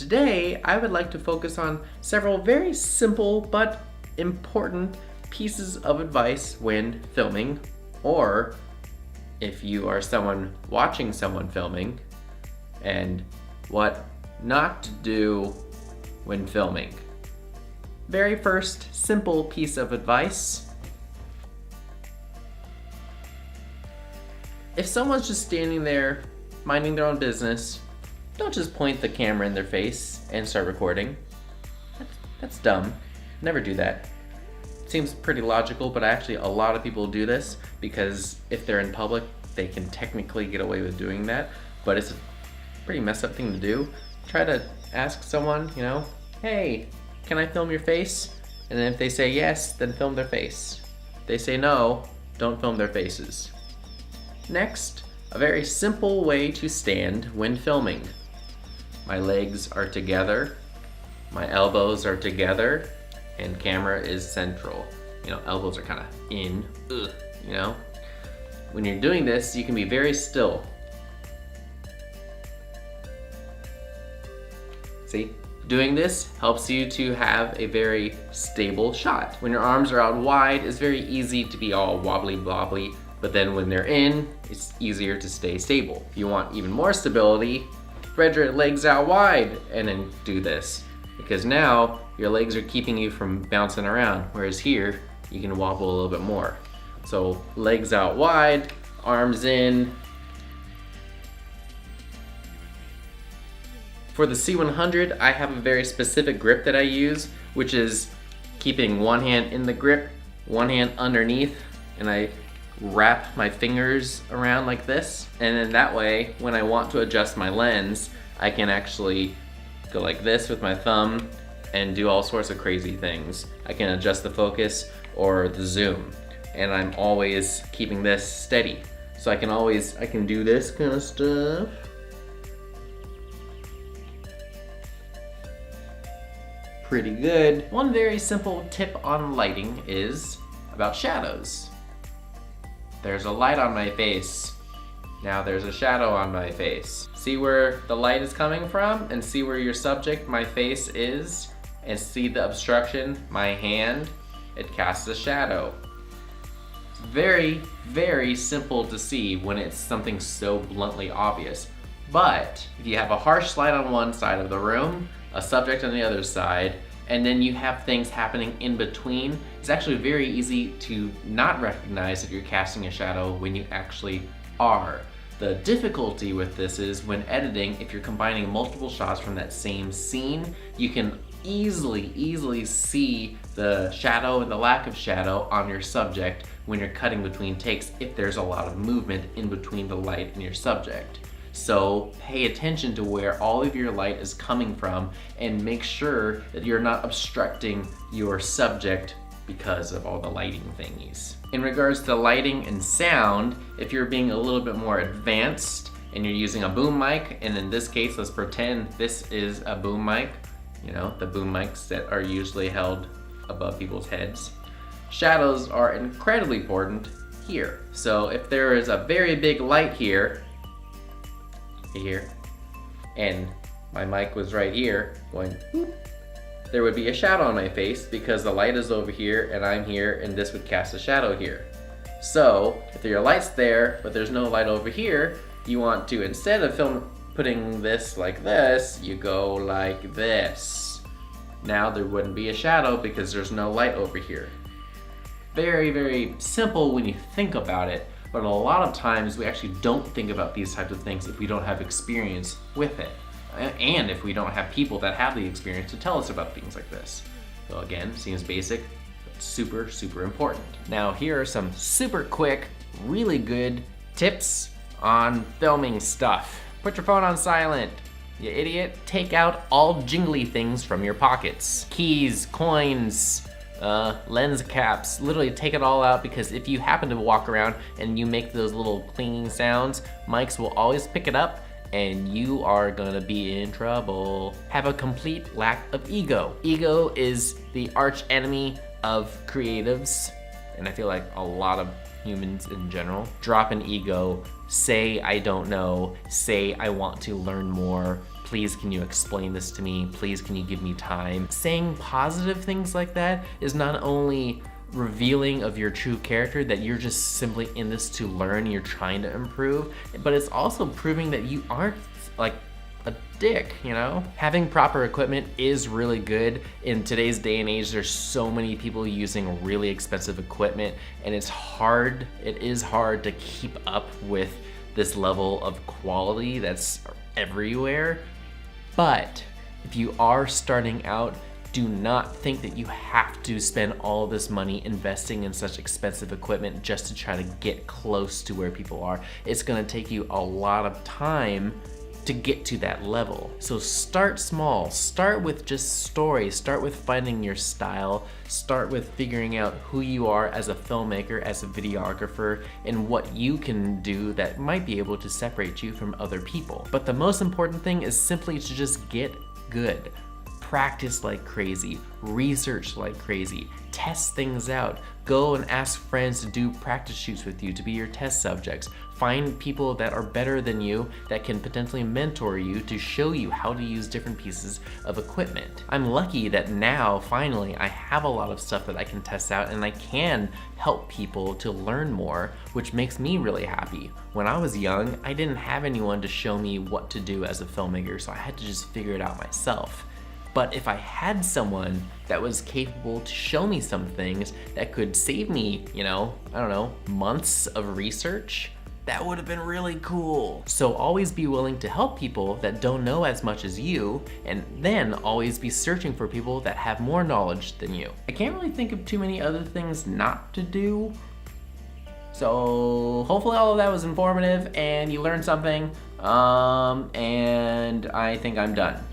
today I would like to focus on several very simple but important pieces of advice when filming, or if you are someone watching someone filming, and what not to do when filming. Very first simple piece of advice. If someone's just standing there minding their own business, don't just point the camera in their face and start recording. That's dumb. Never do that. Seems pretty logical, but actually a lot of people do this because if they're in public, they can technically get away with doing that, but it's a pretty messed up thing to do. Try to ask someone, hey, can I film your face? And then if they say yes, then film their face. If they say no, don't film their faces. Next, a very simple way to stand when filming. My legs are together, my elbows are together, and camera is central. Elbows are kind of in, When you're doing this, you can be very still. See? Doing this helps you to have a very stable shot. When your arms are out wide, it's very easy to be all wobbly blobbly, but then when they're in, it's easier to stay stable. If you want even more stability, spread your legs out wide and then do this. Because now your legs are keeping you from bouncing around, whereas here, you can wobble a little bit more. So legs out wide, arms in. For the C100, I have a very specific grip that I use, which is keeping one hand in the grip, one hand underneath, and I wrap my fingers around like this. And then that way, when I want to adjust my lens, I can actually go like this with my thumb and do all sorts of crazy things. I can adjust the focus or the zoom, and I'm always keeping this steady. So I can do this kind of stuff. Pretty good. One very simple tip on lighting is about shadows. There's a light on my face. Now there's a shadow on my face. See where the light is coming from and see where your subject, my face, is, and see the obstruction, my hand, it casts a shadow. It's very, very simple to see when it's something so bluntly obvious. But if you have a harsh light on one side of the room, a subject on the other side, and then you have things happening in between, it's actually very easy to not recognize that you're casting a shadow when you actually are. The difficulty with this is when editing, if you're combining multiple shots from that same scene, you can easily see the shadow and the lack of shadow on your subject when you're cutting between takes if there's a lot of movement in between the light and your subject. So pay attention to where all of your light is coming from and make sure that you're not obstructing your subject because of all the lighting thingies. In regards to lighting and sound, if you're being a little bit more advanced and you're using a boom mic, and in this case, let's pretend this is a boom mic, the boom mics that are usually held above people's heads. Shadows are incredibly important here. So if there is a very big light here, and my mic was right here going whoop, there would be a shadow on my face because the light is over here and I'm here, and this would cast a shadow here. So if your light's there but there's no light over here, you want to, instead of putting this like this, you go like this. Now there wouldn't be a shadow because there's no light over here. Very, very simple when you think about it, but a lot of times we actually don't think about these types of things if we don't have experience with it. And if we don't have people that have the experience to tell us about things like this. So again, seems basic, but super, super important. Now here are some super quick, really good tips on filming stuff. Put your phone on silent, you idiot. Take out all jingly things from your pockets. Keys, coins, lens caps, literally take it all out, because if you happen to walk around and you make those little clinging sounds, mics will always pick it up and you are gonna be in trouble. Have a complete lack of ego. Ego is the arch enemy of creatives, and I feel like a lot of humans in general. Drop an ego, say I don't know, say I want to learn more. please can you explain this to me? Please can you give me time? Saying positive things like that is not only revealing of your true character, that you're just simply in this to learn, you're trying to improve, but it's also proving that you aren't like a dick, you know? Having proper equipment is really good. In today's day and age, there's so many people using really expensive equipment, and it is hard to keep up with this level of quality that's everywhere. But if you are starting out, do not think that you have to spend all this money investing in such expensive equipment just to try to get close to where people are. It's gonna take you a lot of time to get to that level. So start small, start with just stories, start with finding your style, start with figuring out who you are as a filmmaker, as a videographer, and what you can do that might be able to separate you from other people. But the most important thing is simply to just get good. Practice like crazy, research like crazy, test things out, go and ask friends to do practice shoots with you to be your test subjects. Find people that are better than you that can potentially mentor you to show you how to use different pieces of equipment. I'm lucky that now, finally, I have a lot of stuff that I can test out and I can help people to learn more, which makes me really happy. When I was young, I didn't have anyone to show me what to do as a filmmaker, so I had to just figure it out myself. But if I had someone that was capable to show me some things that could save me, you know, I don't know, months of research, that would have been really cool. So always be willing to help people that don't know as much as you, and then always be searching for people that have more knowledge than you. I can't really think of too many other things not to do. So hopefully all of that was informative and you learned something, and I think I'm done.